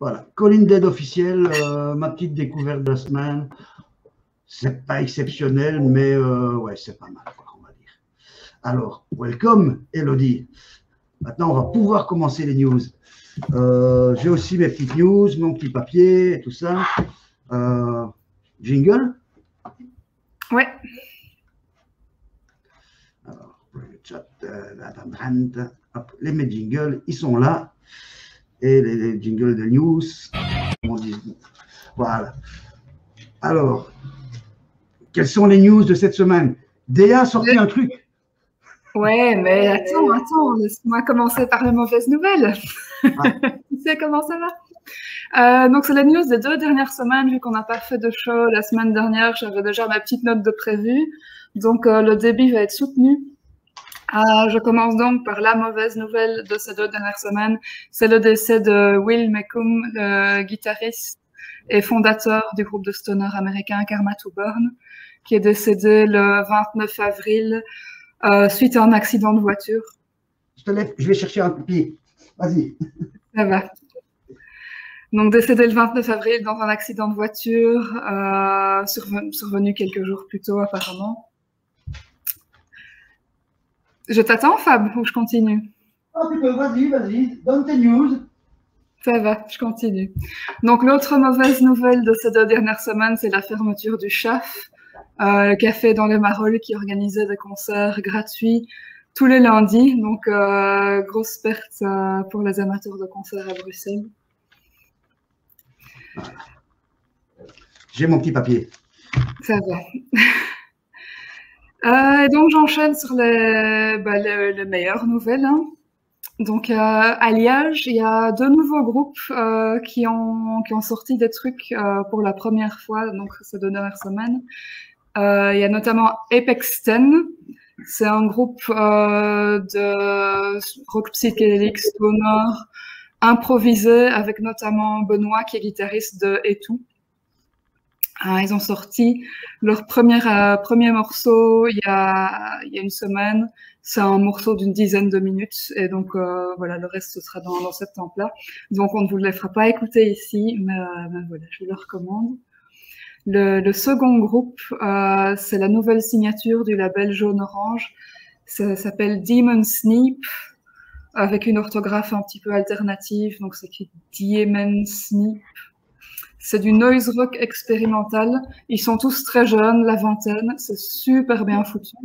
Voilà, Colin Dead officiel, ma petite découverte de la semaine. C'est pas exceptionnel, mais ouais, c'est pas mal, quoi, on va dire. Alors, welcome, Elodie. Maintenant, on va pouvoir commencer les news. J'ai aussi mes petites news, mon petit papier et tout ça. Jingle? Ouais. Alors, le chat, hop, les mes jingles, ils sont là. Et les jingles de news. On dit, voilà. Alors, quelles sont les news de cette semaine? Déa a sorti un truc. Ouais, mais attends, laisse-moi commencer par les mauvaises nouvelles. Ah. Tu sais comment ça va? Donc, c'est la news des 2 dernières semaines, vu qu'on n'a pas fait de show la semaine dernière. J'avais déjà ma petite note de prévu. Donc, le débit va être soutenu. Je commence donc par la mauvaise nouvelle de ces 2 dernières semaines. C'est le décès de Will McComb, le guitariste et fondateur du groupe de stoner américain Karma to Burn, qui est décédé le 29 avril suite à un accident de voiture. Je te lève, je vais chercher un papier. Vas-y. Ça va. Donc, décédé le 29 avril dans un accident de voiture, survenu quelques jours plus tôt apparemment. Je t'attends, Fab, ou je continue? Ah, tu peux, vas-y, donne tes news. Ça va, je continue. Donc, l'autre mauvaise nouvelle de ces 2 dernières semaines, c'est la fermeture du CHAF, le café dans les Marolles qui organisait des concerts gratuits tous les lundis. Donc, grosse perte pour les amateurs de concerts à Bruxelles. J'ai mon petit papier. Ça va. Et donc, j'enchaîne sur les meilleures nouvelles. Hein. Donc, à Liège, il y a 2 nouveaux groupes qui ont sorti des trucs pour la première fois, donc ces 2 dernières semaines. Il y a notamment Apex 10. C'est un groupe de rock psychédélique stoner improvisé avec notamment Benoît qui est guitariste de Et tout. Ils ont sorti leur premier morceau il y a une semaine. C'est un morceau d'une dizaine de minutes et donc voilà, le reste ce sera dans cette temple-là. Donc on ne vous le fera pas écouter ici, mais voilà, je vous le recommande. Le second groupe, c'est la nouvelle signature du label Jaune Orange. Ça s'appelle Demon Sneap, avec une orthographe un petit peu alternative, donc c'est écrit Demon Sneap. C'est du noise rock expérimental. Ils sont tous très jeunes, la vingtaine. C'est super bien foutu.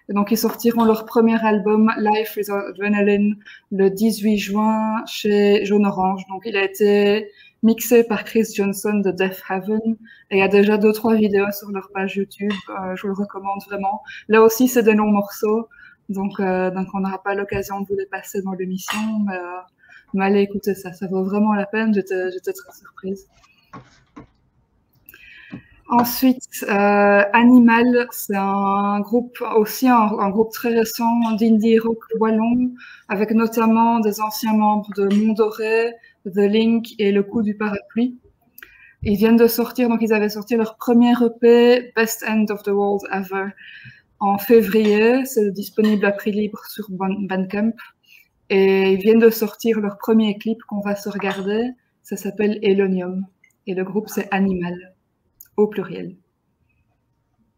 Et donc, ils sortiront leur premier album, Life with Adrenaline, le 18 juin chez Jaune Orange. Donc, il a été mixé par Chris Johnson de Death Haven. Et il y a déjà 2-3 vidéos sur leur page YouTube. Je vous le recommande vraiment. Là aussi, c'est des longs morceaux. Donc on n'aura pas l'occasion de vous les passer dans l'émission. Mais allez écouter ça. Ça vaut vraiment la peine. J'étais très surprise. Ensuite, Animal, c'est un groupe aussi un groupe très récent d'indie rock wallon, avec notamment des anciens membres de Mont-Doré, The Link et Le Coup du Parapluie. Ils viennent de sortir, donc ils avaient sorti leur premier EP, Best End of the World Ever, en février. C'est disponible à prix libre sur Bandcamp. Et ils viennent de sortir leur premier clip qu'on va se regarder. Ça s'appelle Elonium. Et le groupe, c'est Animal. Au pluriel.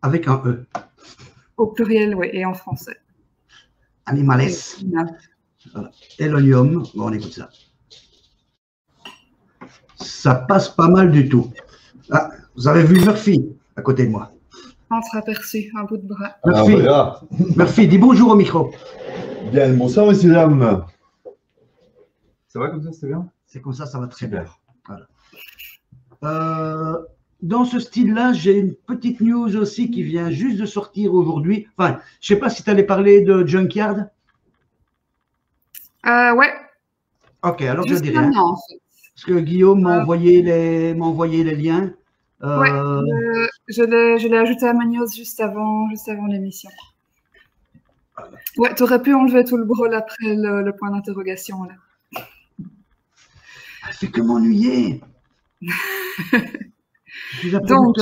Avec un E. Au pluriel, oui, et en français. Animales. Voilà. Elonium. Bon, on écoute ça. Ça passe pas mal du tout. Ah, vous avez vu Murphy à côté de moi. Entre-aperçu, un bout de bras. Murphy, voilà. Murphy, dis bonjour au micro. Bien, bonsoir, messieurs, dames. Ça va comme ça, c'est bien? C'est comme ça va très bien. Voilà. Dans ce style-là, j'ai une petite news aussi qui vient juste de sortir aujourd'hui. Enfin, je ne sais pas si tu allais parler de Junkyard. Ouais. Ok, alors juste je dirais. En fait. Parce que Guillaume m'a envoyé les liens. Ouais, je l'ai ajouté à ma news juste avant l'émission. Ouais, tu aurais pu enlever tout le brol après le point d'interrogation, là. Elle fait que m'ennuyer. Donc,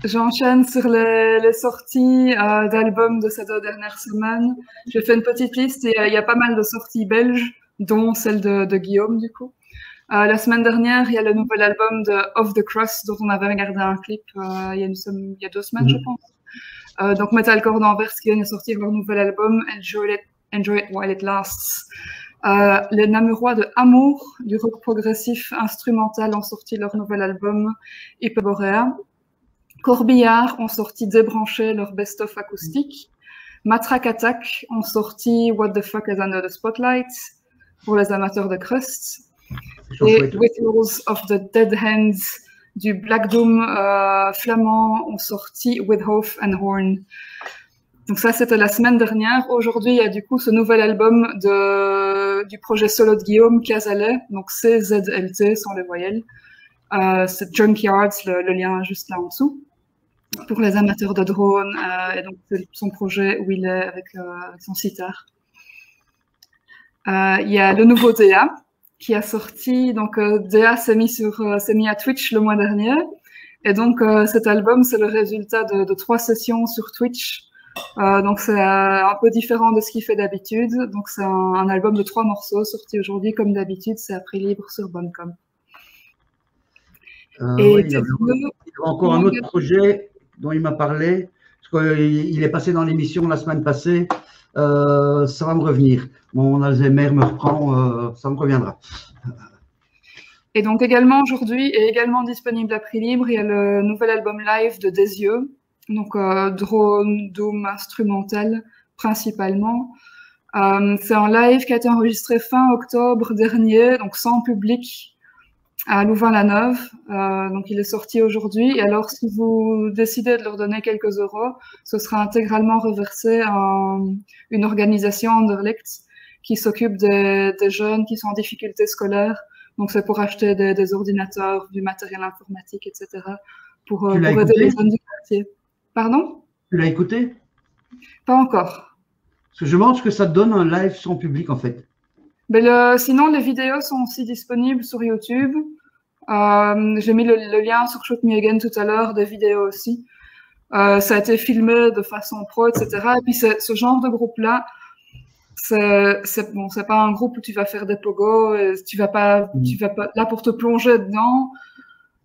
j'enchaîne sur les sorties d'albums de ces 2 dernières semaines. J'ai fait une petite liste et il y a pas mal de sorties belges, dont celle de Guillaume, du coup. La semaine dernière, il y a le nouvel album de Off the Cross dont on avait regardé un clip il y a 2 semaines, je pense. Donc Metalcore d'Anvers qui vient de sortir leur nouvel album Enjoy It While It Lasts. Les Namurois de Amour, du rock progressif instrumental, ont sorti leur nouvel album Hyperborea. Corbillard ont sorti Débranché, leur best-of acoustique. Matraque Attack ont sorti What the Fuck is Under the Spotlight pour les amateurs de crust. Et Rituals of the Dead Hands du Black Doom flamand ont sorti With Hof and Horn. Donc ça, c'était la semaine dernière. Aujourd'hui, il y a du coup ce nouvel album du projet solo de Guillaume Cazalet, donc CZLT sans les voyelles. C'est Junkyards, le lien juste là en dessous, pour les amateurs de drones. Et donc c'est son projet où il est avec son sitar. Il y a le nouveau DA qui a sorti. Donc DA s'est mis à Twitch le mois dernier. Et donc cet album, c'est le résultat de 3 sessions sur Twitch. Donc c'est un peu différent de ce qu'il fait d'habitude. Donc c'est un album de 3 morceaux sorti aujourd'hui comme d'habitude. C'est à prix libre sur Bandcamp. Il y avait encore un autre projet dont il m'a parlé, parce qu'il est passé dans l'émission la semaine passée. Ça va me revenir. Mon Alzheimer me reprend, ça me reviendra. Et donc également aujourd'hui, et également disponible à prix libre, il y a le nouvel album live de Desieux. Donc drone, doom, instrumental principalement. C'est un live qui a été enregistré fin octobre dernier, donc sans public, à Louvain-la-Neuve. Donc il est sorti aujourd'hui. Et alors si vous décidez de leur donner quelques euros, ce sera intégralement reversé à une organisation Anderlecht qui s'occupe des jeunes qui sont en difficulté scolaire. Donc c'est pour acheter des ordinateurs, du matériel informatique, etc. pour aider les jeunes du quartier. Pardon? Tu l'as écouté? Pas encore. Parce que je pense que ça te donne un live sans public en fait. Mais sinon, les vidéos sont aussi disponibles sur YouTube. J'ai mis le lien sur Shoot Me Again tout à l'heure, des vidéos aussi. Ça a été filmé de façon pro, etc. Et puis ce genre de groupe-là, c'est pas un groupe où tu vas faire des pogos, tu vas pas là pour te plonger dedans.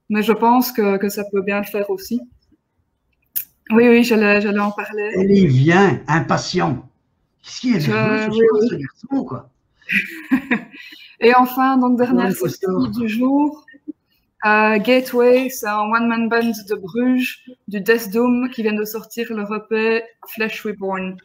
Mais je pense que ça peut bien le faire aussi. Oui, j'allais en parler. Elle y vient, impatient. Qu'est-ce qu'il est nerveux ce garçon, quoi. Et enfin, donc dernière sortie du jour, Gateway, c'est un one-man band de Bruges, du Death Doom, qui vient de sortir leur EP Flesh Reborn.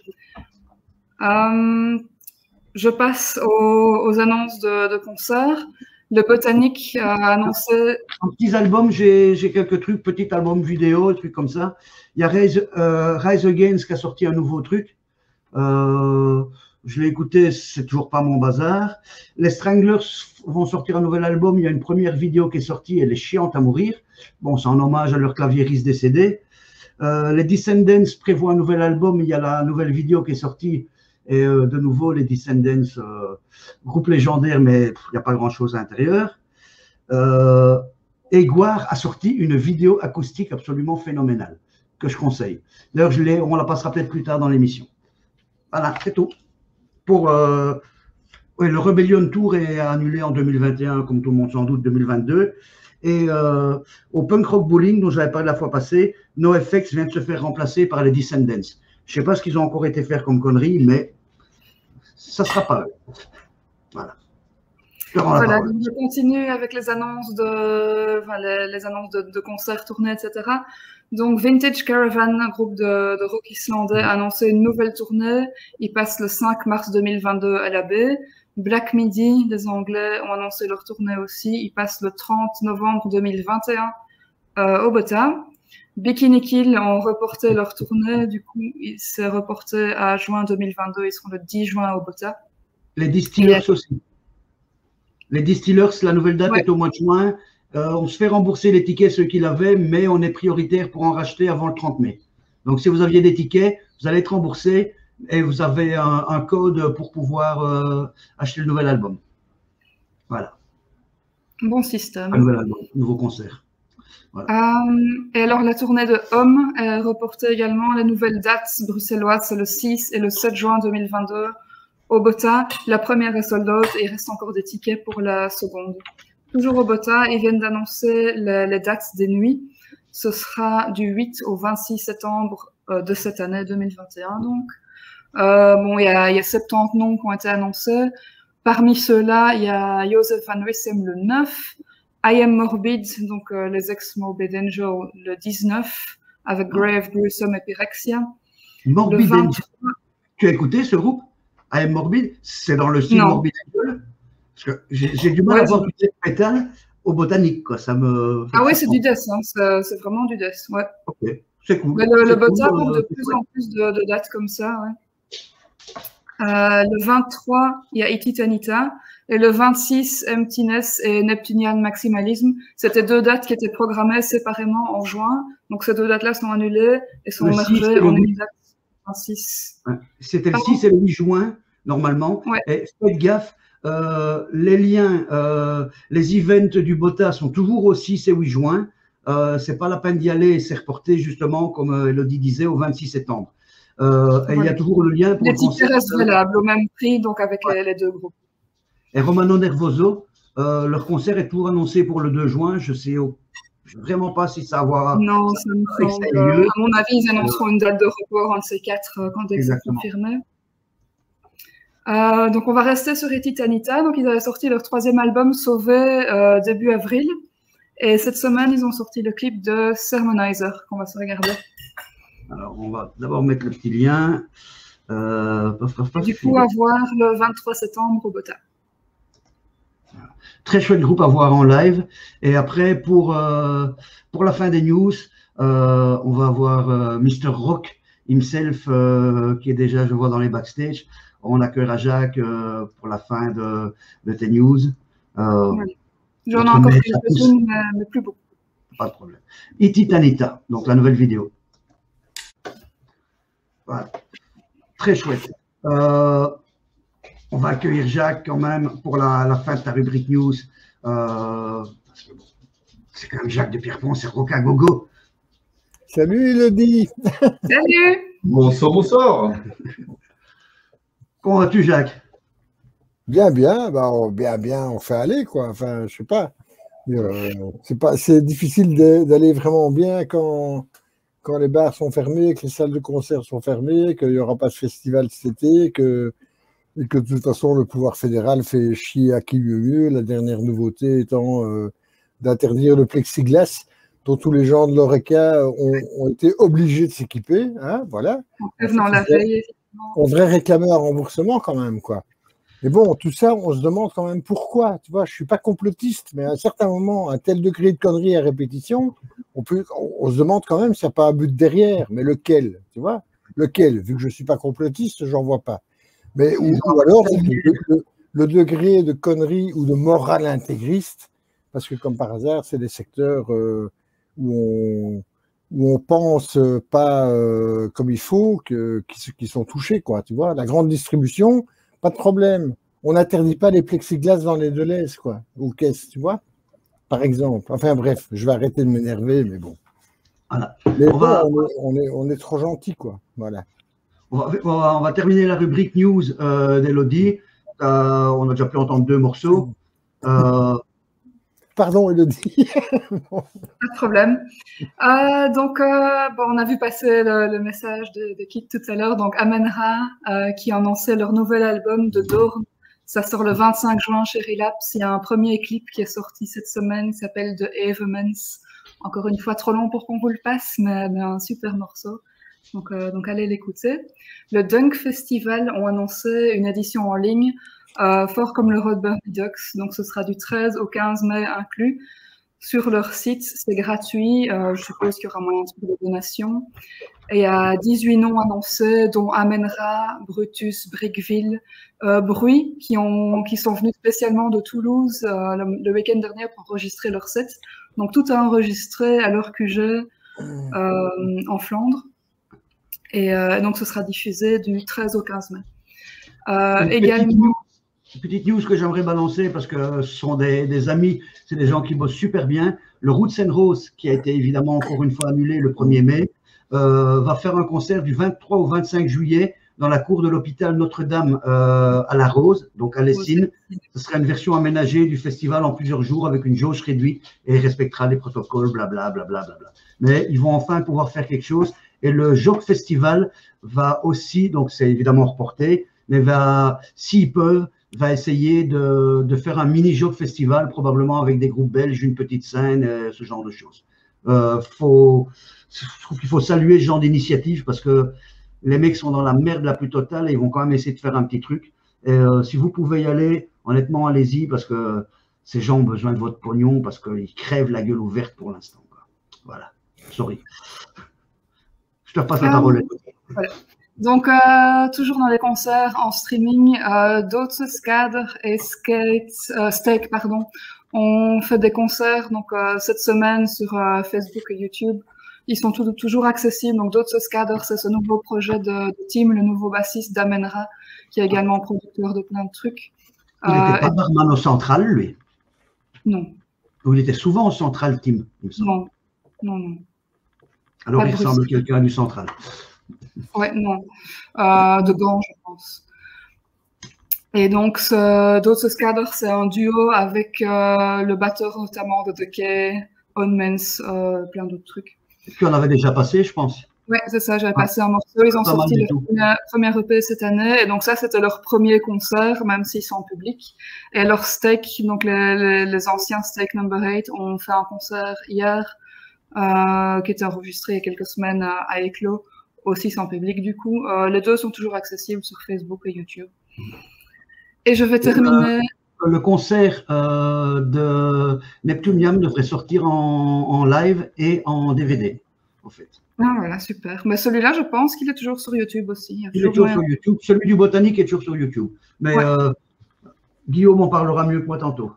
Je passe aux annonces de concerts. Le Botanique a annoncé... En petits albums, j'ai quelques trucs, petits albums vidéo, des trucs comme ça. Il y a Rise Against qui a sorti un nouveau truc. Je l'ai écouté, c'est toujours pas mon bazar. Les Stranglers vont sortir un nouvel album. Il y a une première vidéo qui est sortie, elle est chiante à mourir. Bon, c'est en hommage à leur claviériste décédé. Les Descendants prévoient un nouvel album. Il y a la nouvelle vidéo qui est sortie. Et de nouveau, les Descendants, groupe légendaire, mais il n'y a pas grand-chose à l'intérieur. Eguar a sorti une vidéo acoustique absolument phénoménale, que je conseille. D'ailleurs, on la passera peut-être plus tard dans l'émission. Voilà, c'est tout. Pour le Rebellion Tour est annulé en 2021, comme tout le monde sans doute, 2022. Et au Punk Rock Bowling, dont j'avais parlé la fois passée, NoFX vient de se faire remplacer par les Descendants. Je ne sais pas ce qu'ils ont encore été faire comme conneries, mais ça ne sera pas eux. Voilà. Voilà, donc je continue avec les annonces les annonces de concerts, tournées, etc. Donc Vintage Caravan, un groupe de rock islandais, a annoncé une nouvelle tournée. Ils passent le 5 mars 2022 à la baie. Black Midi, les Anglais, ont annoncé leur tournée aussi. Ils passent le 30 novembre 2021 au Bota. Bikini Kill ont reporté leur tournée. Du coup, il s'est reporté à juin 2022. Ils seront le 10 juin au Bota. Les Distillers aussi. Les Distillers, la nouvelle date est au mois de juin. On se fait rembourser les tickets, ceux qui l'avaient, mais on est prioritaire pour en racheter avant le 30 mai. Donc, si vous aviez des tickets, vous allez être remboursé et vous avez un code pour pouvoir acheter le nouvel album. Voilà. Bon système. Un nouvel album, nouveau concert. Voilà. Et alors, la tournée de Homme est reportée également. Les nouvelles dates bruxelloises, c'est le 6 et le 7 juin 2022 au Bota. La première est sold out et il reste encore des tickets pour la seconde. toujours au Bota, ils viennent d'annoncer les dates des nuits. Ce sera du 8 au 26 septembre de cette année 2021. Donc, bon, il y a 70 noms qui ont été annoncés. Parmi ceux-là, il y a Joseph Van Wissem le 9, I Am Morbid, donc les ex-Morbid Angel le 19, avec Grave, Gruesome et Pyrexia. Morbid Le 23, Angel. Tu as écouté ce groupe? I Am Morbid? C'est dans le style Non. Morbid Angel? Parce que j'ai du mal Ouais, à voir du death metal au botanique, quoi. Ça me. Ah oui, c'est du death, hein. C'est vraiment du death, ouais. Ok, c'est cool. Mais le C'est Bota cool, porte de plus en plus de dates comme ça, ouais. Le 23, il y a Ititanita. Et le 26, Emptiness et Neptunian Maximalism. C'était 2 dates qui étaient programmées séparément en juin. Donc ces 2 dates-là sont annulées et sont Le 6 mergées et le en 8. une date 26. Ouais. C'était le Pardon? 6 et le 8 juin, normalement. Ouais. Et faites gaffe, les liens, les events du Bota sont toujours au 6 et 8 juin. C'est pas la peine d'y aller, c'est reporté justement, comme Elodie disait, au 26 septembre. Et il y a Voilà. toujours le lien pour Les le concert. tickets restent valables au même prix, donc avec Ouais. les 2 groupes. Et Romano Nervoso, leur concert est toujours annoncé pour le 2 juin. Je sais vraiment pas si ça va. Non, ça me que ça semble. ait lieu. À mon avis, ils annonceront une date de report entre ces 4 quand dès que c'est Exactement. confirmé. Donc on va rester sur Etitanita. Donc ils avaient sorti leur 3e album Sauvé début avril. Et cette semaine, ils ont sorti le clip de Sermonizer qu'on va se regarder. Alors, on va d'abord mettre le petit lien. Et du coup, à voir le 23 septembre au Bota. Très chouette groupe à voir en live. Et après, pour la fin des news, on va avoir Mr. Rock himself, qui est déjà, je vois, dans les backstage. On accueillera Jacques pour la fin de tes news. Voilà. J'en ai notre encore mail, quelques-unes, mais plus beaucoup. Pas de problème. Ititanita, donc la nouvelle vidéo. Voilà. Très chouette. On va accueillir Jacques quand même pour la fin de ta rubrique news. Parce que bon, c'est quand même Jacques de Pierrepont, c'est Rocagogo. Salut Elodie. Salut! Bonsoir, bonsoir. Comment vas-tu, Jacques? Bien, bien, bah, bien, on fait aller, quoi. Enfin, je sais pas. C'est difficile d'aller vraiment bien quand les bars sont fermés, que les salles de concert sont fermées, qu'il n'y aura pas de festival cet été, et que de toute façon le pouvoir fédéral fait chier à qui mieux. La dernière nouveauté étant d'interdire le plexiglas, dont tous les gens de l'ORECA ont été obligés de s'équiper. Hein, voilà. En prévenant la veille. On devrait réclamer un remboursement quand même, quoi. Mais bon, tout ça, on se demande quand même pourquoi. Tu vois, je suis pas complotiste, mais à un certain moment, un tel degré de conneries à répétition, on se demande quand même s'il n'y a pas un but derrière. Mais lequel, tu vois? Lequel? Vu que je suis pas complotiste, j'en vois pas. Mais ou alors le degré de conneries ou de morale intégriste, parce que comme par hasard, c'est des secteurs où on pense pas comme il faut, qui sont touchés, quoi. Tu vois, la grande distribution. Pas de problème. On n'interdit pas les plexiglas dans les Deleuze, quoi, ou caisses, tu vois, par exemple. Enfin bref, je vais arrêter de m'énerver, mais bon. Voilà. Mais on est trop gentil, quoi. Voilà. On va terminer la rubrique news d'Elodie. On a déjà pu entendre 2 morceaux. Pardon, Elodie. Pas de problème. Donc, bon, on a vu passer le message de Kit tout à l'heure. Donc, Amenra, qui annonçait leur nouvel album de Dorn. Ça sort le 25 juin chez Relapse. Il y a un premier clip qui est sorti cette semaine. Il s'appelle The Evermans. Encore une fois, trop long pour qu'on vous le passe, mais un super morceau. Donc allez l'écouter. Le Dunk Festival ont annoncé une édition en ligne, fort comme le Roadburn Redux. Donc, ce sera du 13 au 15 mai inclus. Sur leur site, c'est gratuit. Je suppose qu'il y aura moyen de faire des donations. Et il y a 18 noms annoncés, dont Amenra, Brutus, Brickville, Bruit, qui sont venus spécialement de Toulouse le week-end dernier pour enregistrer leur set. Donc, tout est enregistré à leur QG en Flandre. Et donc, ce sera diffusé du 13 au 15 mai. Également... Petite news que j'aimerais balancer parce que ce sont des amis, c'est des gens qui bossent super bien. Le Roots and Rose, qui a été évidemment encore une fois annulé le 1er mai, va faire un concert du 23 au 25 juillet dans la cour de l'hôpital Notre-Dame à La Rose, donc à Lessines. Ce sera une version aménagée du festival en plusieurs jours avec une jauge réduite et il respectera les protocoles, blablabla. Mais ils vont enfin pouvoir faire quelque chose. Et le Joc Festival va aussi, donc c'est évidemment reporté, mais va, s'ils peuvent, va essayer de faire un mini Joc Festival, probablement avec des groupes belges, une petite scène, ce genre de choses. Je trouve qu'il faut saluer ce genre d'initiative parce que les mecs sont dans la merde la plus totale et ils vont quand même essayer de faire un petit truc. Et si vous pouvez y aller, honnêtement, allez-y parce que ces gens ont besoin de votre pognon parce qu'ils crèvent la gueule ouverte pour l'instant. Voilà. Sorry. Je te repasse la parole. Voilà. Donc, toujours dans les concerts en streaming, Doodseskader et Steak, pardon, on fait des concerts donc cette semaine sur Facebook et YouTube. Ils sont toujours accessibles. Donc, Doodseskader, c'est ce nouveau projet de Tim, le nouveau bassiste d'Amenra, qui est également producteur de plein de trucs. Il n'était pas barman au Central, lui? Non. Ou il était souvent au Central, Tim? Non, non, non. Alors, il ressemble à quelqu'un du Central. Ouais, non. De Gand, je pense. Et donc, Doodseskader, c'est un duo avec le batteur notamment de The Kay, Onmens, plein d'autres trucs. Tu en avais déjà passé, je pense. Ouais, c'est ça, j'avais passé un morceau. Ils ont sorti leur première EP cette année. Et donc, ça, c'était leur premier concert, même s'ils sont en public. Et leur Steak, donc les anciens Steak No. 8, ont fait un concert hier qui était enregistré il y a quelques semaines à Éclos, aussi sans public du coup. Les deux sont toujours accessibles sur Facebook et YouTube. Et je vais terminer. Le concert de Neptunium devrait sortir en live et en DVD, en fait. Ah voilà, super. Mais celui-là, je pense qu'il est toujours sur YouTube aussi. Il est toujours sur YouTube. Celui du Botanique est toujours sur YouTube. Mais ouais. Guillaume en parlera mieux que moi tantôt.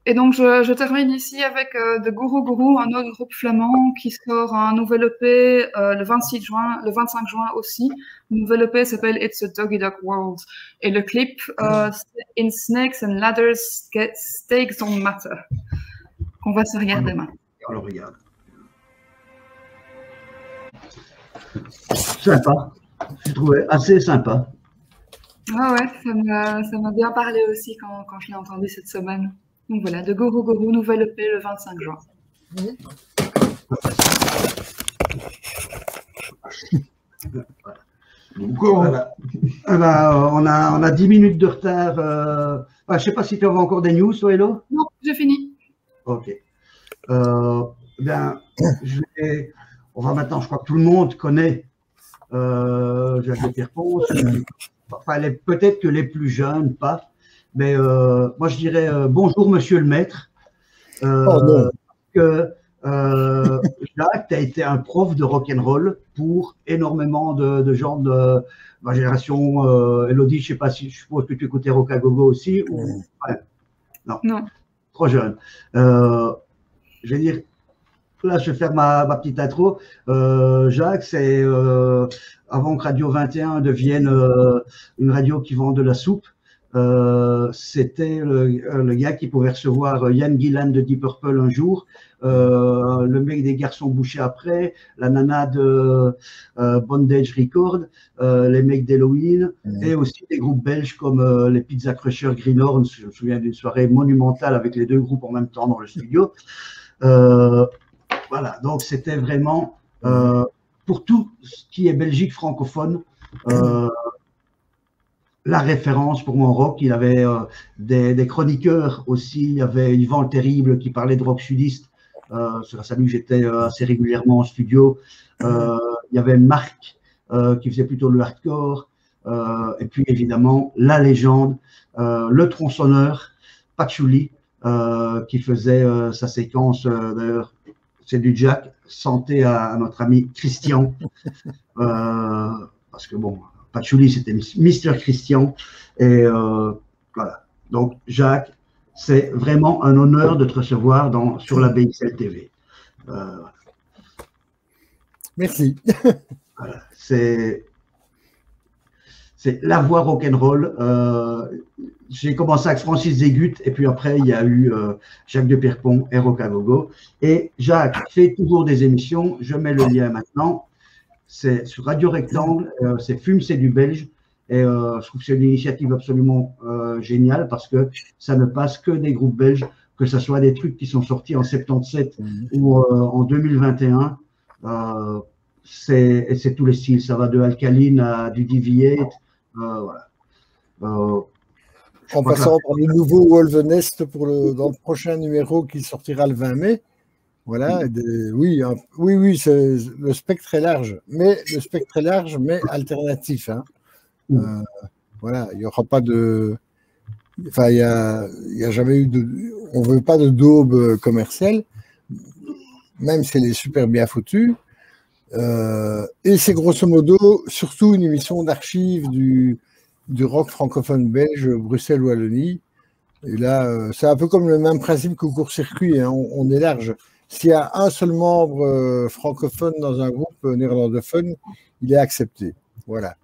Et donc, je termine ici avec The Guru Guru, un autre groupe flamand qui sort un nouvel EP le 25 juin aussi. Le nouvel EP s'appelle It's a Doggy Dog World. Et le clip, c'est In Snakes and Ladders, Stakes Don't Matter. On va se regarder maintenant. On le regarde. Sympa. Je trouvais assez sympa. Ah ouais, ça m'a bien parlé aussi quand je l'ai entendu cette semaine. Donc voilà, de Guru Guru, nouvelle EP le 25 juin. Voilà. On a 10 minutes de retard. Je ne sais pas si tu as encore des news, toi, Hello? Non, j'ai fini. Ok. On va maintenant, je crois que tout le monde connaît Jacques Pierpont. Enfin, peut-être que les plus jeunes, pas. Mais moi, je dirais bonjour, monsieur le maître. Que Jacques, tu as été un prof de rock'n'roll pour énormément de gens de ma génération. Elodie, je ne sais pas si je suppose que tu écoutais Rock à Gogo aussi. Ou... Ouais. Non, trop jeune. Je vais dire, là, je vais faire ma petite intro. Jacques, c'est avant que Radio 21 devienne une radio qui vend de la soupe. C'était le gars qui pouvait recevoir Ian Gillan de Deep Purple un jour, le mec des Garçons Bouchés après, la nana de Bondage Record, les mecs d'Halloween, et aussi des groupes belges comme les Pizza Crusher Greenhorn. Je me souviens d'une soirée monumentale avec les deux groupes en même temps dans le studio. Voilà, donc c'était vraiment pour tout ce qui est Belgique francophone. La référence pour mon rock. Il avait des chroniqueurs aussi. Il y avait Yvan le Terrible qui parlait de rock sudiste. C'est grâce à lui que j'étais assez régulièrement en studio. Il y avait Marc qui faisait plutôt le hardcore. Et puis évidemment, la légende, le tronçonneur, Patchouli, qui faisait sa séquence. D'ailleurs, c'est du Jack. Santé à notre ami Christian. Parce que bon. Patchouli, c'était Mister Christian. Et voilà. Donc, Jacques, c'est vraiment un honneur de te recevoir sur la BXL TV. Voilà. Merci. Voilà. C'est la voix rock'n'roll. J'ai commencé avec Francis Zégut et puis après, il y a eu Jacques de Pierpont et Rock à Gogo. Et Jacques fait toujours des émissions. Je mets le lien maintenant. c'est sur Radio Rectangle, c'est Fume, c'est du belge. Et je trouve que c'est une initiative absolument géniale parce que ça ne passe que des groupes belges, que ce soit des trucs qui sont sortis en 77 ou en 2021. C'est tous les styles. Ça va de Alkaline à du Deviate. Voilà. En passant par le nouveau Wolvenest dans le prochain numéro qui sortira le 20 mai. Voilà, oui, le spectre est large, mais alternatif. Hein. Voilà, il n'y aura pas de. Enfin, il y a jamais eu de. On veut pas de daube commerciale, même si elle est super bien foutue. Et c'est grosso modo surtout une émission d'archives du rock francophone belge, Bruxelles-Wallonie. Et là, c'est un peu comme le même principe qu'au court-circuit, hein, on est large. S'il y a un seul membre francophone dans un groupe néerlandophone, il est accepté. Voilà.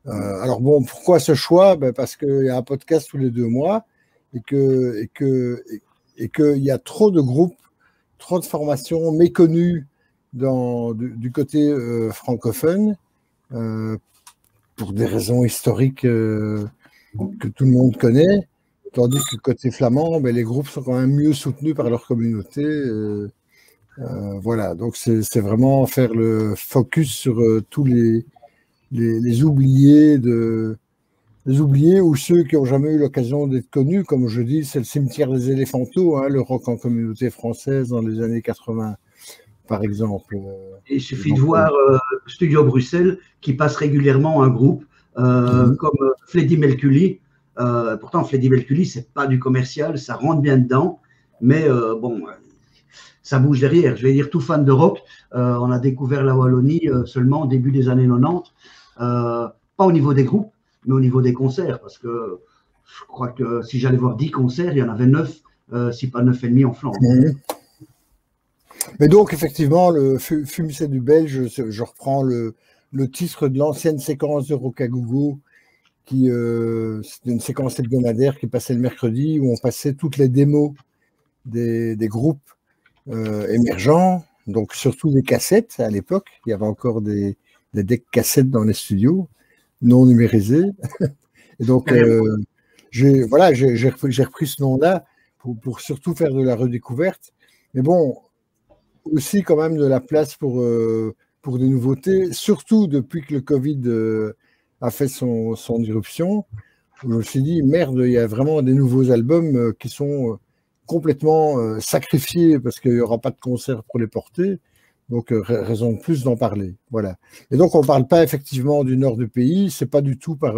Alors bon, pourquoi ce choix? Parce qu'il y a un podcast tous les 2 mois et qu'il y a trop de groupes, trop de formations méconnues du côté francophone pour des raisons historiques que tout le monde connaît, tandis que côté flamand, les groupes sont quand même mieux soutenus par leur communauté. Voilà, donc c'est vraiment faire le focus sur tous les oubliés les oubliés ou ceux qui n'ont jamais eu l'occasion d'être connus. Comme je dis, c'est le cimetière des éléphanteaux, hein, le rock en communauté française dans les années 80, par exemple. Il suffit de voir Studio Bruxelles qui passe régulièrement un groupe comme Freddie Mercury. Pourtant, Freddie Mercury, c'est pas du commercial, ça rentre bien dedans, mais bon, ça bouge derrière. Je vais dire, tout fan de rock, on a découvert la Wallonie seulement au début des années 90. Pas au niveau des groupes, mais au niveau des concerts, parce que je crois que si j'allais voir 10 concerts, il y en avait 9, si pas 9 et demi en Flandre. Mais donc, effectivement, le Fume, c'est du belge. Je reprends le titre de l'ancienne séquence de Rocagogo, qui c'était une séquence hebdomadaire qui passait le mercredi, où on passait toutes les démos des groupes émergents, donc surtout des cassettes à l'époque. Il y avait encore des decks cassettes dans les studios, non numérisés. Et donc, j'ai repris ce nom-là pour surtout faire de la redécouverte. Mais bon, aussi quand même de la place pour des nouveautés, surtout depuis que le Covid a fait son irruption. Je me suis dit, merde, il y a vraiment des nouveaux albums qui sont complètement sacrifiés parce qu'il n'y aura pas de concert pour les porter. Donc, raison de plus d'en parler. Voilà. Et donc, on ne parle pas effectivement du nord du pays, c'est pas du tout par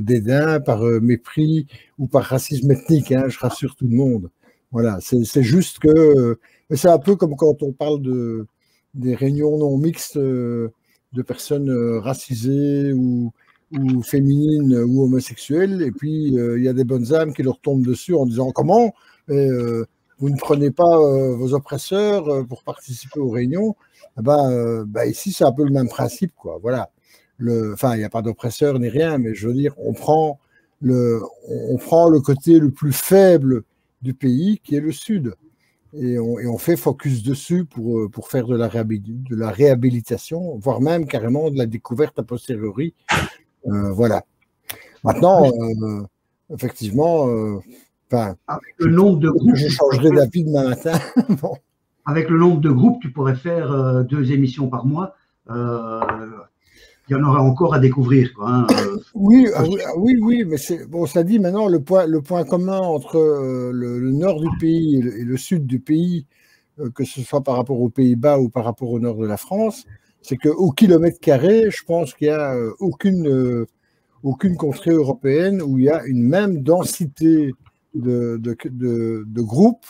dédain, par mépris ou par racisme ethnique, hein, je rassure tout le monde. Voilà, c'est juste que c'est un peu comme quand on parle des réunions non mixtes de personnes racisées ou féminines ou homosexuelles, et puis il y a des bonnes âmes qui leur tombent dessus en disant comment vous ne prenez pas vos oppresseurs pour participer aux réunions. Ici c'est un peu le même principe, quoi. Voilà. Enfin, il n'y a pas d'oppresseur ni rien, mais je veux dire, on prend le côté le plus faible du pays, qui est le sud, et on fait focus dessus pour faire de la réhabilitation, voire même carrément de la découverte a posteriori. Voilà. Maintenant, effectivement, avec le nombre de groupes, je changerai d'avis demain matin. Bon. Avec le nombre de groupes, tu pourrais faire 2 émissions par mois. Il y en aura encore à découvrir, quoi, hein. Oui, mais bon, ça dit maintenant le point commun entre le nord du pays et le sud du pays, que ce soit par rapport aux Pays-Bas ou par rapport au nord de la France, c'est qu'au kilomètre carré, je pense qu'il n'y a aucune contrée européenne où il y a une même densité de groupes,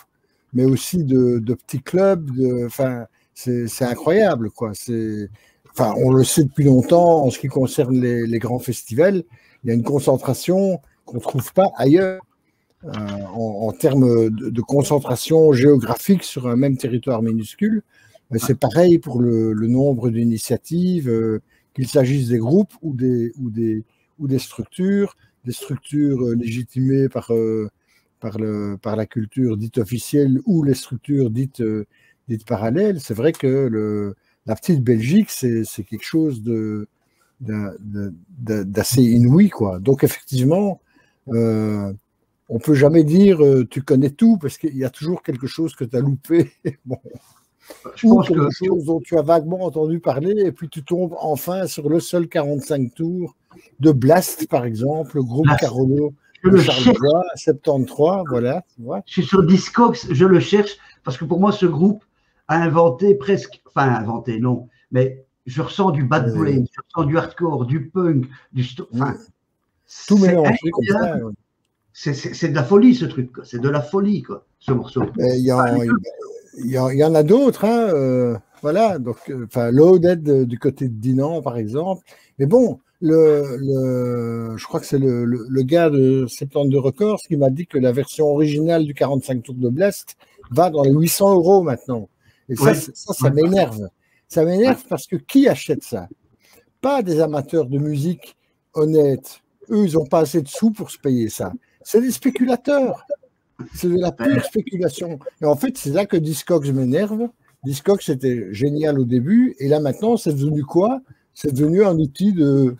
mais aussi de petits clubs. C'est incroyable, quoi. Enfin, on le sait depuis longtemps en ce qui concerne les grands festivals, il y a une concentration qu'on ne trouve pas ailleurs en termes de concentration géographique sur un même territoire minuscule. C'est pareil pour le nombre d'initiatives, qu'il s'agisse des groupes ou des structures légitimées par la culture dite officielle ou les structures dites parallèles. C'est vrai que la petite Belgique, c'est quelque chose d'assez inouï, quoi. Donc, effectivement, on peut jamais dire tu connais tout parce qu'il y a toujours quelque chose que tu as loupé. Bon. Je Ou pense quelque que chose dont tu as vaguement entendu parler et puis tu tombes enfin sur le seul 45 tours de Blast, par exemple, le groupe Blast. Carolo je de le cherche. Charleroi, 73, voilà. Tu vois. Je suis sur Discogs, je le cherche parce que pour moi, ce groupe a inventé presque, enfin inventé, non, mais je ressens du bad brain, je ressens du hardcore, du punk, enfin, tout c'est mélangé comme ça. incroyable. C'est de la folie ce truc, quoi. C'est de la folie, quoi, ce morceau. Il y en a d'autres, hein, voilà. Donc, enfin, Loaded du côté de Dinan, par exemple. Mais bon, je crois que c'est le gars de 72 Records qui m'a dit que la version originale du 45 tours de Blast va dans les 800 € maintenant. Et ça, Ouais. ça m'énerve. Ça m'énerve parce que qui achète ça? Pas des amateurs de musique honnêtes. Eux, ils n'ont pas assez de sous pour se payer ça. C'est des spéculateurs. C'est de la pure spéculation. Et en fait, c'est là que Discogs m'énerve. Discogs, c'était génial au début. Et là, maintenant, c'est devenu quoi? C'est devenu un outil de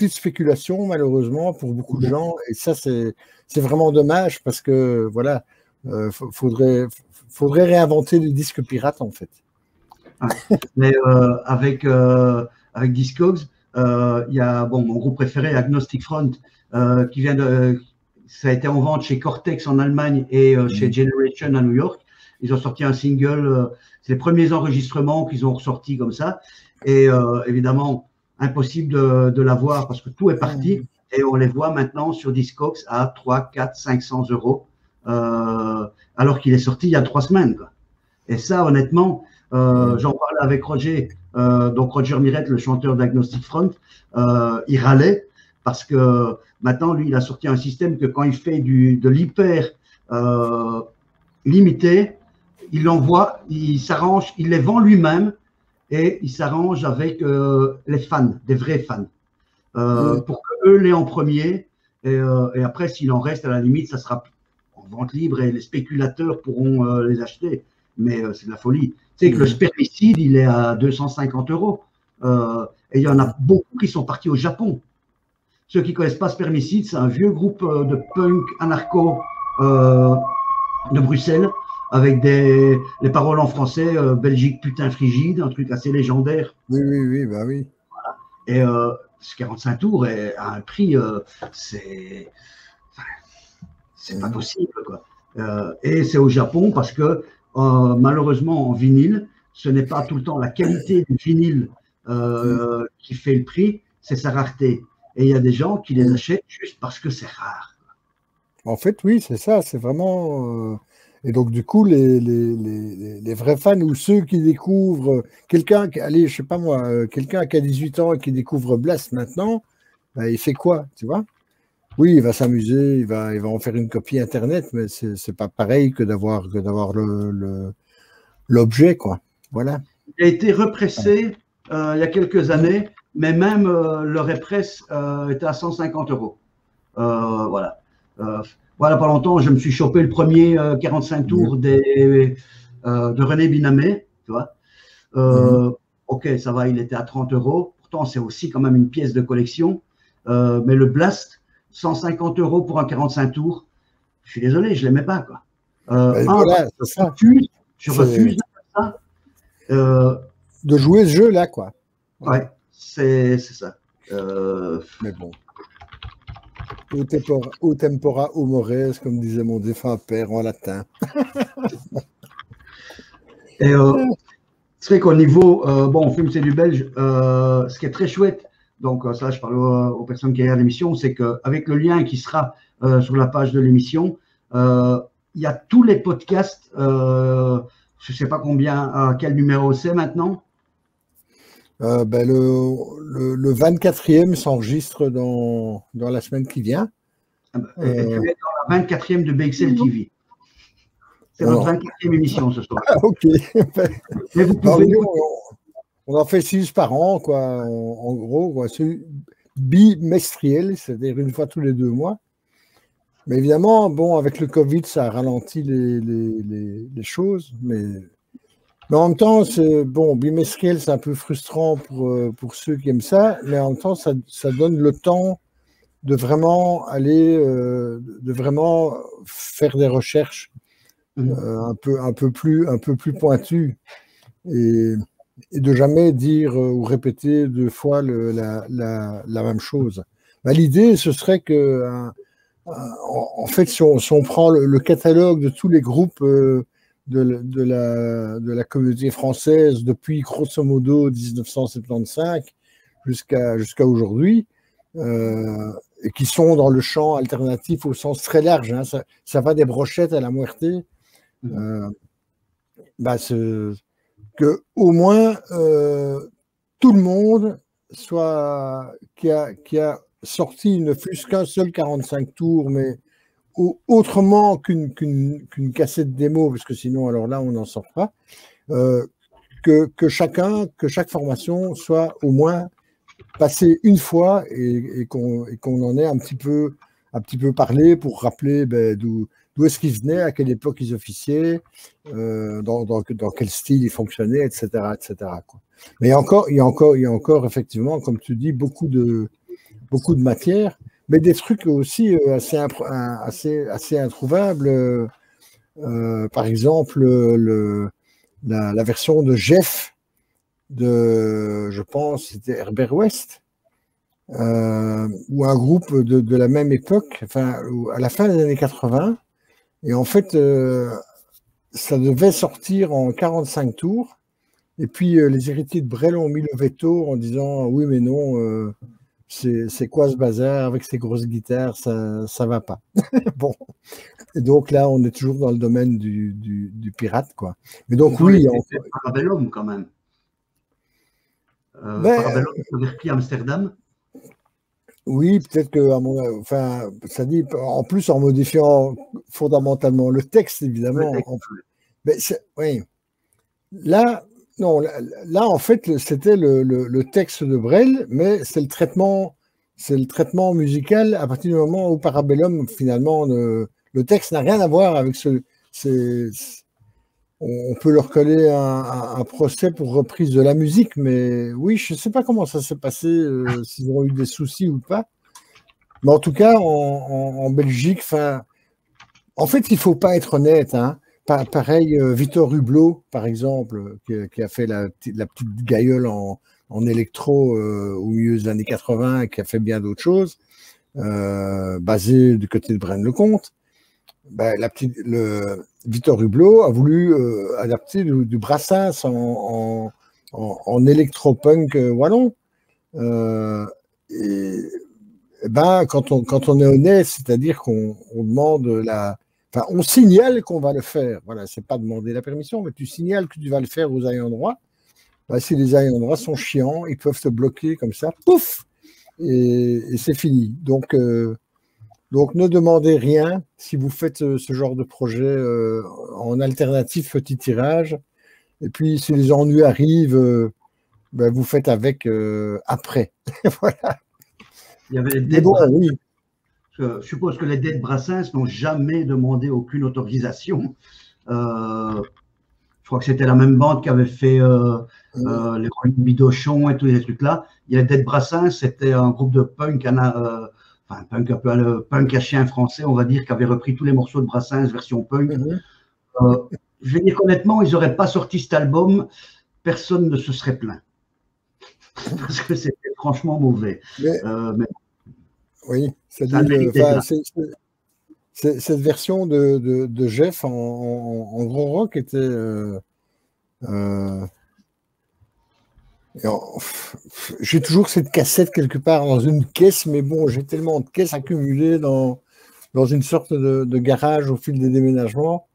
spéculation, malheureusement, pour beaucoup de gens. Et ça, c'est vraiment dommage parce que, voilà, faudrait réinventer les disques pirates, en fait. Mais avec Discogs, il y a mon groupe préféré, Agnostic Front, qui vient de. Ça a été en vente chez Cortex en Allemagne et chez Generation à New York. Ils ont sorti un single. C'est les premiers enregistrements qu'ils ont ressortis comme ça. Et évidemment, impossible de l'avoir parce que tout est parti. Et on les voit maintenant sur Discogs à 3, 4, 500 €, alors qu'il est sorti il y a 3 semaines, quoi. Et ça, honnêtement, j'en parlais avec Roger, donc Roger Mirette, le chanteur d'Agnostic Front, il râlait parce que maintenant, lui, il a sorti un système que quand il fait de l'hyper limité, il l'envoie, il s'arrange, il les vend lui-même et il s'arrange avec les fans, des vrais fans, pour qu'eux l'aient en premier. Et après, s'il en reste, à la limite, ça sera en vente libre et les spéculateurs pourront les acheter. Mais c'est de la folie. Tu sais que le spermicide, il est à 250 €. Et il y en a beaucoup qui sont partis au Japon. Ceux qui ne connaissent pas Spermicide, c'est un vieux groupe de punk anarcho de Bruxelles, avec les paroles en français, Belgique putain frigide, un truc assez légendaire. Oui, bah oui. Et ce 45 tours est à un prix, c'est pas possible, quoi. Et c'est au Japon parce que malheureusement, en vinyle, ce n'est pas tout le temps la qualité du vinyle qui fait le prix, c'est sa rareté. Et il y a des gens qui les achètent juste parce que c'est rare. En fait, oui, c'est ça, c'est vraiment. Et donc, du coup, les vrais fans ou ceux qui découvrent quelqu'un, allez, je sais pas moi, quelqu'un qui a 18 ans et qui découvre Blast maintenant, ben, il fait quoi, tu vois? Oui, il va s'amuser, il va en faire une copie Internet, mais c'est pas pareil que d'avoir l'objet, quoi. Voilà. Il a été repressé il y a quelques années, mais même le repress était à 150 €. Voilà. Voilà, pas longtemps, je me suis chopé le premier 45 tours de René Binamé, tu vois. Ok, ça va, il était à 30 €. Pourtant, c'est aussi quand même une pièce de collection. Mais le Blast, 150 € pour un 45 tours, je suis désolé, je ne l'aimais pas, quoi. Voilà, c'est ça. Je refuse de faire ça. De jouer ce jeu-là, quoi. Ouais, c'est ça. Mais bon. O tempora, o mores, comme disait mon défunt père en latin. Et c'est vrai qu'au niveau, bon, film c'est du belge, ce qui est très chouette, donc ça je parle aux personnes qui regardent l'émission, c'est qu'avec le lien qui sera sur la page de l'émission, il y a tous les podcasts, je ne sais pas combien, quel numéro c'est maintenant. Ben, le 24e s'enregistre dans la semaine qui vient. Et tu es dans la 24e de BXL TV. C'est notre 24e émission ce soir. Ah, ok. Mais vous pouvez... on en fait 6 par an, quoi, en gros, quoi. C'est bimestriel, c'est-à-dire une fois tous les 2 mois. Mais évidemment, bon, avec le Covid, ça a ralenti les choses, mais Mais en même temps, bon, bimestriel, c'est un peu frustrant pour ceux qui aiment ça, mais en même temps, ça donne le temps de vraiment aller, de vraiment faire des recherches un peu plus pointues et de jamais dire ou répéter deux fois la même chose. Ben, l'idée, ce serait que, en fait, si on prend le catalogue de tous les groupes de la communauté française depuis grosso modo 1975 jusqu'à aujourd'hui, et qui sont dans le champ alternatif au sens très large, hein, ça va des brochettes à la muerte, bah, que au moins tout le monde qui a sorti ne fût-ce qu'un seul 45 tours, mais autrement qu'une cassette démo, parce que sinon, alors là, on n'en sort pas, que chaque formation soit au moins passée une fois et qu'on en ait un petit peu parlé pour rappeler d'où est-ce qu'ils venaient, à quelle époque ils officiaient, dans quel style ils fonctionnaient, etc. quoi. Mais il y a encore, effectivement, comme tu dis, beaucoup de matière, mais des trucs aussi assez introuvables. Par exemple, la version de Jeff je pense, c'était Herbert West, ou un groupe de la même époque, enfin, à la fin des années 80. Et en fait, ça devait sortir en 45 tours. Et puis, les héritiers de Brel ont mis le veto en disant « Oui, mais non, c'est quoi ce bazar avec ces grosses guitares, ça va pas. » Bon. Et donc là, on est toujours dans le domaine du pirate, quoi. Mais donc, oui. Parabellum, quand même. Parabellum, avait repris Amsterdam. Oui, peut-être que, enfin, ça dit, en plus en modifiant fondamentalement le texte, évidemment. Mais oui. Là, non, là, en fait, c'était le texte de Brel, mais c'est le traitement musical à partir du moment où Parabellum, finalement, le texte n'a rien à voir avec on peut leur coller un procès pour reprise de la musique, mais oui, je ne sais pas comment ça s'est passé, s'ils ont eu des soucis ou pas. Mais en tout cas, en Belgique, en fait, il ne faut pas être honnête. Hein. Pareil, Victor Hublot, par exemple, qui a fait la petite gaïole en électro au milieu des années 80 et qui a fait bien d'autres choses, basé du côté de Braine-le-Comte. Victor Hublot a voulu adapter du Brassens en électropunk wallon. Quand on est honnête, c'est-à-dire qu'on demande on signale qu'on va le faire. Voilà, c'est pas demander la permission, mais tu signales que tu vas le faire aux ayants droit. Si les ayants droit sont chiants, ils peuvent te bloquer comme ça, pouf, et c'est fini. Donc, ne demandez rien si vous faites ce genre de projet en alternative petit tirage. Et puis, si les ennuis arrivent, vous faites avec après. Voilà. Il y avait les dettes. Oui. Je suppose que les dettes Brassens n'ont jamais demandé aucune autorisation. Je crois que c'était la même bande qui avait fait les Bidochon et tous les trucs-là. Il y a les dettes Brassens, c'était un groupe de punk, punk un peu punk à chien français, on va dire, qui avait repris tous les morceaux de Brassens version punk. Je vais dire honnêtement, ils n'auraient pas sorti cet album, personne ne se serait plaint. Parce que c'était franchement mauvais. Mais oui, cette version de Jeff en gros rock était. J'ai toujours cette cassette quelque part dans une caisse, mais bon, j'ai tellement de caisses accumulées dans une sorte de garage au fil des déménagements.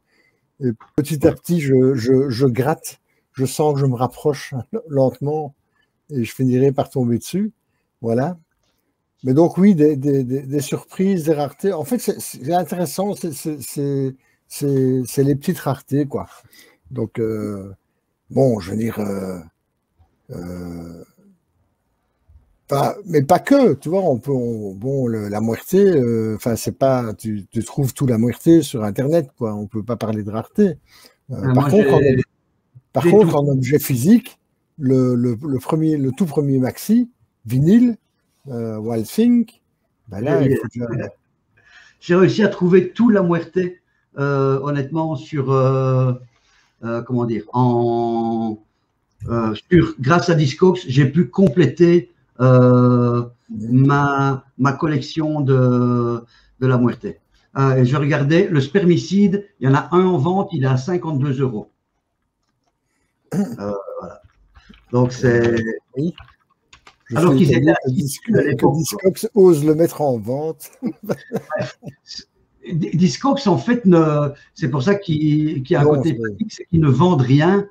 Et petit à petit, je gratte, je sens que je me rapproche lentement et je finirai par tomber dessus. Voilà. Mais donc, oui, des surprises, des raretés. En fait, c'est intéressant, c'est les petites raretés, quoi. Donc, bon, je veux dire. Mais pas que, tu vois, la moitié, c'est pas, tu trouves tout la moitié sur Internet, quoi. On peut pas parler de rareté. Par contre, en objet physique, le tout premier maxi, vinyle, Wild Think, ben là, il faut que... J'ai réussi à trouver tout La Muerte, honnêtement, sur, comment dire, grâce à Discogs, j'ai pu compléter ma collection de La Muerte. Et je regardais, le spermicide, il y en a un en vente, il est à 52 €. Voilà. Donc c'est... Oui. Alors qu'ils étaient que Discogs ose le mettre en vente. Discogs, en fait, c'est pour ça qu'il y a un côté pratique, c'est qu'ils ne vendent rien,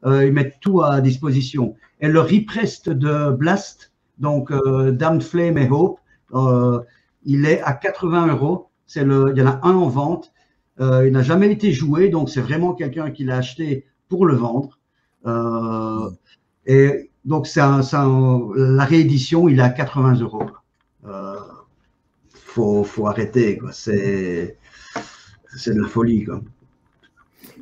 ils mettent tout à disposition. Et le represt de Blast, donc Damned Flame et Hope, il est à 80 €. Il y en a un en vente. Il n'a jamais été joué, donc c'est vraiment quelqu'un qui l'a acheté pour le vendre. Et donc, la réédition, il est à 80 €. Faut arrêter, quoi. C'est de la folie, quoi.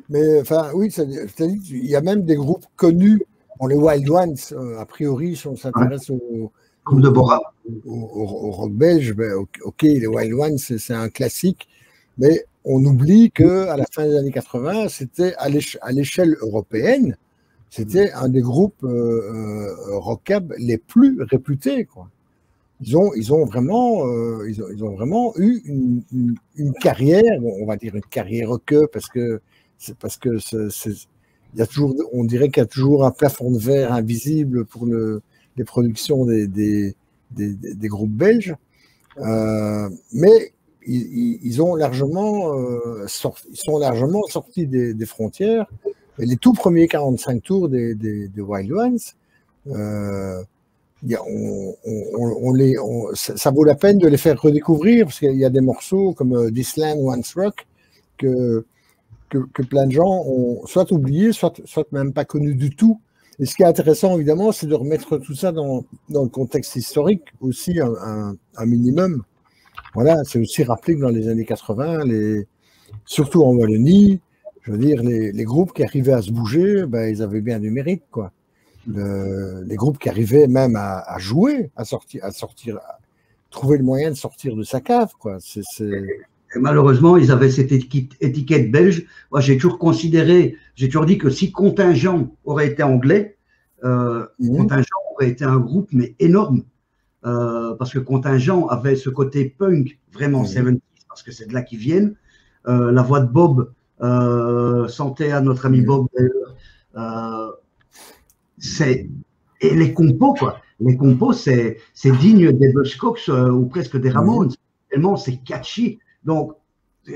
Mais enfin, oui, il y a même des groupes connus. Bon, les Wild Ones, a priori, si on s'intéresse au rock belge, ben, ok, les Wild Ones, c'est un classique, mais on oublie qu'à la fin des années 80, c'était à l'échelle européenne, c'était un des groupes rockab les plus réputés, quoi. Ils ont vraiment eu une carrière, on va dire une carrière que parce que il y a toujours, on dirait qu'il y a toujours un plafond de verre invisible pour les productions des groupes belges, mais ils sont largement sortis des frontières. Et les tout premiers 45 tours des Wild Ones, ça vaut la peine de les faire redécouvrir, parce qu'il y a des morceaux comme This Land Once Rock que plein de gens ont soit oublié, soit même pas connu du tout. Et ce qui est intéressant, évidemment, c'est de remettre tout ça dans le contexte historique aussi, un minimum. Voilà, c'est aussi rappelé que dans les années 80, surtout en Wallonie, je veux dire, les groupes qui arrivaient à se bouger, ben, ils avaient bien du mérite, quoi. Les groupes qui arrivaient même à jouer, à trouver le moyen de sortir de sa cave, quoi. Et malheureusement, ils avaient cette étiquette belge. Moi, j'ai toujours dit que si Contingent aurait été anglais, Contingent aurait été un groupe, mais énorme. Parce que Contingent avait ce côté punk, vraiment 70s, parce que c'est de là qu'ils viennent. La voix de Bob, santé à notre ami Bob, et les compos, quoi. Les compos, c'est digne des Buzzcocks ou presque des Ramones. Tellement c'est catchy. Donc,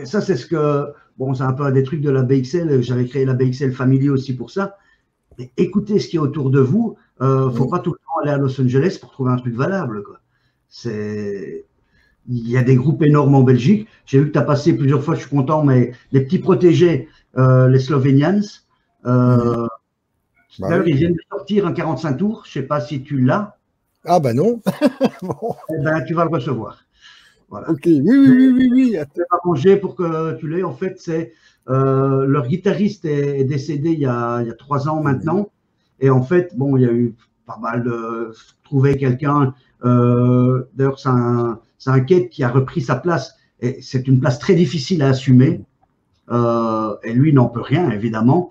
ça, c'est c'est un peu des trucs de la BXL. J'avais créé la BXL Family aussi pour ça. Mais écoutez ce qui est autour de vous. Faut pas tout le temps aller à Los Angeles pour trouver un truc valable, quoi. Il y a des groupes énormes en Belgique. J'ai vu que tu as passé plusieurs fois, je suis content, mais les petits protégés, les Slovenians. D'ailleurs, ils viennent de sortir un 45 tours. Je ne sais pas si tu l'as. Ah ben non. Bon. Eh ben, tu vas le recevoir. Voilà. Ok, oui. Je vais m'arranger pour que tu l'aies. En fait, leur guitariste est décédé il y a 3 ans maintenant. Et en fait, bon, il y a eu pas mal de trouver quelqu'un. D'ailleurs, c'est un Kate qui a repris sa place. Et c'est une place très difficile à assumer. Et lui n'en peut rien, évidemment.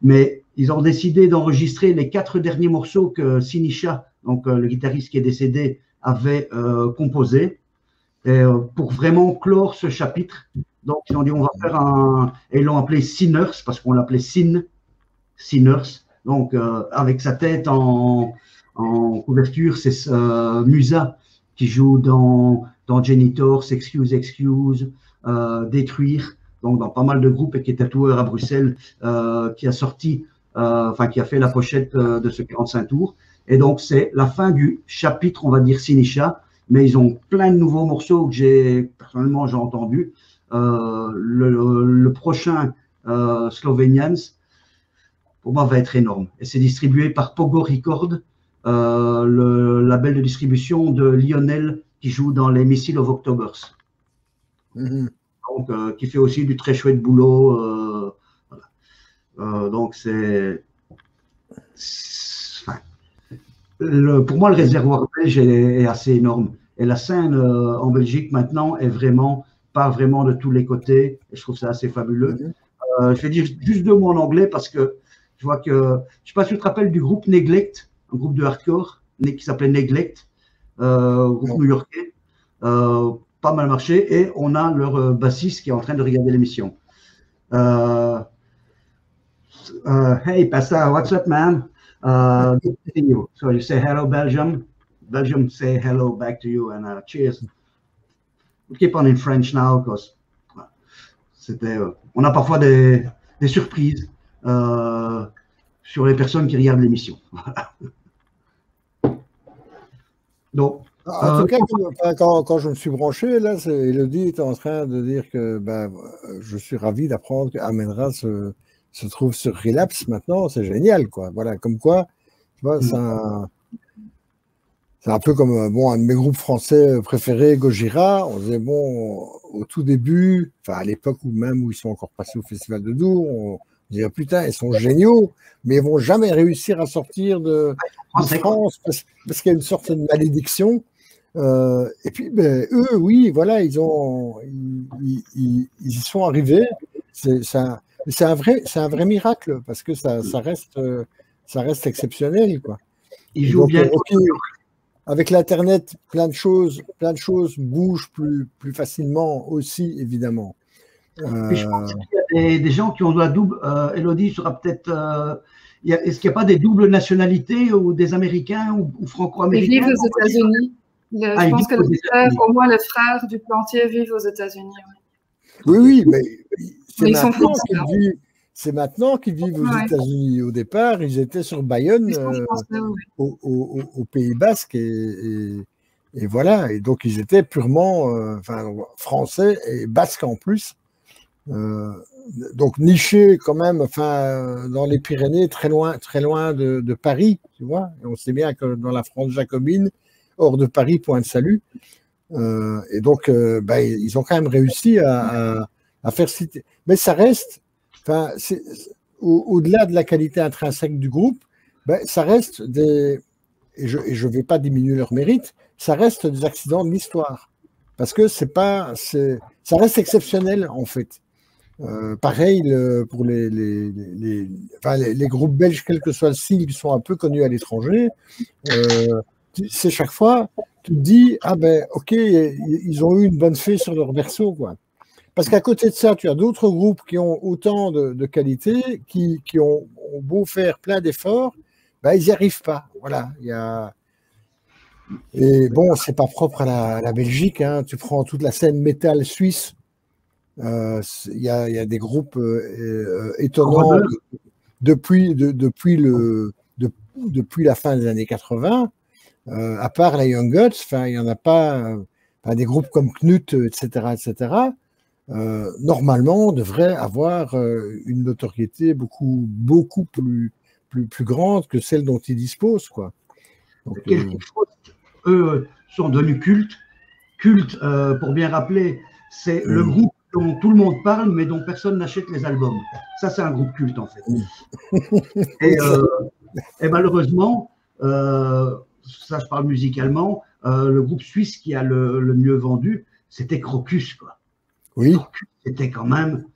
Mais ils ont décidé d'enregistrer les 4 derniers morceaux que Sinisha, donc le guitariste qui est décédé, avait composés. Et, pour vraiment clore ce chapitre. Donc, ils ont dit, on va faire et ils l'ont appelé Sinners, parce qu'on l'appelait Sinners. Donc, avec sa tête en couverture, c'est Musa qui joue dans Genitors, Excuse, Détruire, donc dans pas mal de groupes, et qui est tatoueur à Bruxelles, qui a sorti, qui a fait la pochette de ce 45 tours. Et donc, c'est la fin du chapitre, on va dire, Sinisha, mais ils ont plein de nouveaux morceaux que personnellement, j'ai entendu. Le prochain Slovenians, pour moi, va être énorme. Et c'est distribué par Pogo Record, le label de distribution de Lionel qui joue dans les Missile of Octobers. Donc, qui fait aussi du très chouette boulot. Voilà. Donc, c'est enfin, pour moi, le réservoir belge est assez énorme. Et la scène en Belgique maintenant est vraiment, pas vraiment de tous les côtés. Et je trouve ça assez fabuleux. Je vais dire juste 2 mots en anglais parce que je vois que, je ne sais pas si tu te rappelles du groupe Neglect, un groupe de hardcore qui s'appelait Neglect, groupe new-yorkais. Pas mal marché. Et on a leur bassiste qui est en train de regarder l'émission. Hey, Pasta, what's up, man? Good to see you. So you say hello, Belgium. Belgium say hello back to you and cheers. We'll keep on in French now because on a parfois des surprises sur les personnes qui regardent l'émission. Voilà. Donc, en tout cas, quand je me suis branché, là, Elodie était en train de dire que je suis ravi d'apprendre qu'Amenra se trouve sur Relapse maintenant. C'est génial, quoi. Voilà, comme quoi, tu vois, c'est un peu comme un de mes groupes français préférés, Gojira. On disait, bon, au tout début, enfin à l'époque où ils sont encore passés au Festival de Dour, on disait, putain, ils sont géniaux, mais ils vont jamais réussir à sortir de France parce qu'il y a une sorte de malédiction. Et puis, eux, oui, voilà, ils y sont arrivés. C'est un vrai miracle parce que ça reste exceptionnel, quoi. Ils jouent bien. Avec l'Internet, plein de choses bougent plus facilement aussi, évidemment. Je pense qu'il y a des gens qui ont la double. Elodie sera peut-être. Est-ce qu'il n'y a pas des doubles nationalités ou des Américains ou franco-américains? Ils vivent aux États-Unis. Je pense que au moins les frères du Plantier vivent aux États-Unis. Oui, mais c'est maintenant qu'ils vivent aux États-Unis. Au départ, ils étaient sur Bayonne, au Pays Basque, et voilà. Et donc, ils étaient purement français et basques en plus. Donc, nichés quand même, dans les Pyrénées, très loin de Paris, tu vois. Et on sait bien que dans la France jacobine, hors de Paris, point de salut. Et donc, ils ont quand même réussi à faire citer. Mais ça reste. Au-delà de la qualité intrinsèque du groupe, ça reste et je ne vais pas diminuer leur mérite, ça reste des accidents de l'histoire. Parce que ça reste exceptionnel, en fait. Pareil pour les groupes belges, quel que soit le signe, qui sont un peu connus à l'étranger, c'est chaque fois, tu te dis, ok, ils ont eu une bonne fée sur leur berceau, quoi. Parce qu'à côté de ça, tu as d'autres groupes qui ont autant de qualité, qui ont beau faire plein d'efforts, ils n'y arrivent pas. Voilà. Et bon, c'est pas propre à la Belgique. Hein. Tu prends toute la scène métal suisse. Il y a des groupes étonnants depuis la fin des années 80. À part la Young Guts, il n'y en a pas. Des groupes comme Knut, etc. Normalement, on devrait avoir une notoriété beaucoup plus grande que celle dont ils disposent, quoi. Donc, eux sont devenus cultes. Pour bien rappeler, c'est le groupe dont tout le monde parle, mais dont personne n'achète les albums. Ça, c'est un groupe culte, en fait. Et malheureusement, ça, je parle musicalement, le groupe suisse qui a le mieux vendu, c'était Crocus, quoi. Oui. C'était quand même.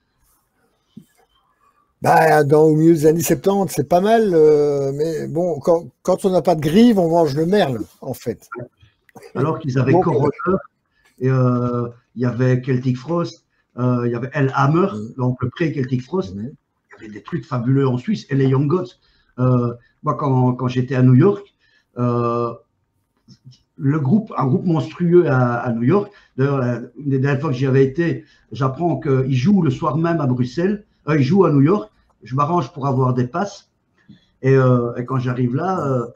Au milieu des années 70, c'est pas mal, mais bon, quand on n'a pas de grive, on mange le merle, en fait. Alors qu'ils avaient Coroner, et il y avait Celtic Frost, il y avait Hellhammer, donc le pré-Celtic Frost. Il y avait des trucs fabuleux en Suisse, et les Young Gods. Moi, quand j'étais à New York, un groupe monstrueux à New York. D'ailleurs, une des dernières fois que j'y avais été, j'apprends qu'ils jouent le soir même à Bruxelles. Ils jouent à New York. Je m'arrange pour avoir des passes. Et quand j'arrive là,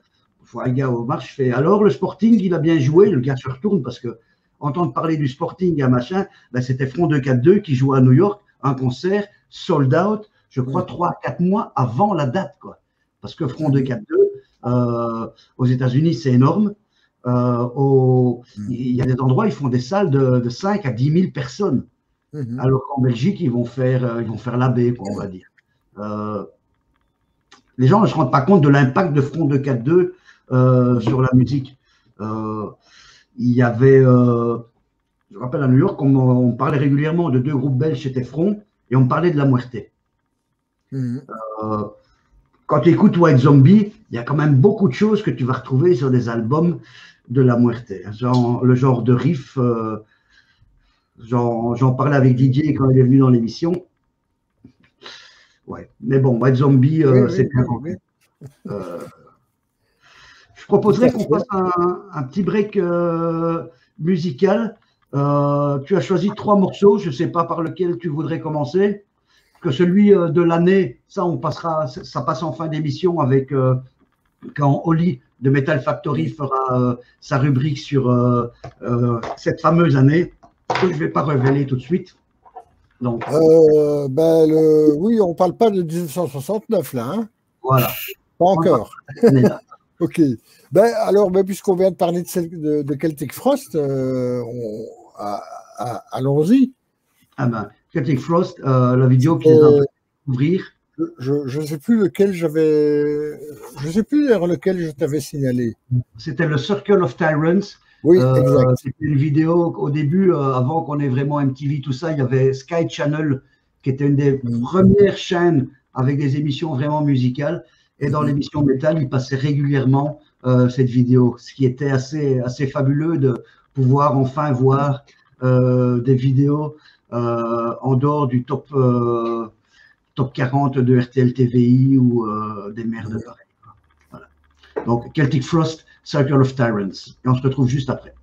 je vois un gars au marche, je fais alors le Sporting, il a bien joué. Le gars se retourne parce que entendre parler du Sporting à machin, c'était Front 242 qui joue à New York, un concert sold out, je crois 3-4 mois avant la date, quoi. Parce que Front 242 aux États-Unis, c'est énorme. Il y a des endroits, ils font des salles de 5 à 10 000 personnes. Alors qu'en Belgique, ils vont faire la baie, on va dire. Les gens ne se rendent pas compte de l'impact de Front 242 sur la musique. Il y avait, je me rappelle à New York, on parlait régulièrement de deux groupes belges, c'était Front, et on parlait de La Muerte. Quand tu écoutes White Zombie, il y a quand même beaucoup de choses que tu vas retrouver sur des albums de La Muerte. Le genre de riff, j'en parlais avec Didier quand il est venu dans l'émission. Ouais, mais bon, White Zombie, c'est bien. Je proposerais qu'on fasse un petit break musical. Tu as choisi 3 morceaux, je ne sais pas par lequel tu voudrais commencer. Que celui de l'année, ça passe en fin d'émission avec quand Oli de Metal Factory fera sa rubrique sur cette fameuse année, que je ne vais pas révéler tout de suite. Donc, oui, on ne parle pas de 1969 là. Hein, voilà. Pas encore. Ok. Alors, puisqu'on vient de parler de Celtic Frost, allons-y. Celtic Frost, la vidéo qui est en train d'ouvrir. Je ne sais plus lequel je sais plus lequel je t'avais signalé. C'était le Circle of Tyrants. Oui, exact. C'était une vidéo au début, avant qu'on ait vraiment MTV, tout ça, il y avait Sky Channel, qui était une des premières chaînes avec des émissions vraiment musicales. Et dans l'émission Metal, il passait régulièrement cette vidéo, ce qui était assez fabuleux de pouvoir enfin voir des vidéos en dehors du top 40 de RTL TVI ou des merdes pareilles. Voilà. Donc, Celtic Frost, Circle of Tyrants. Et on se retrouve juste après.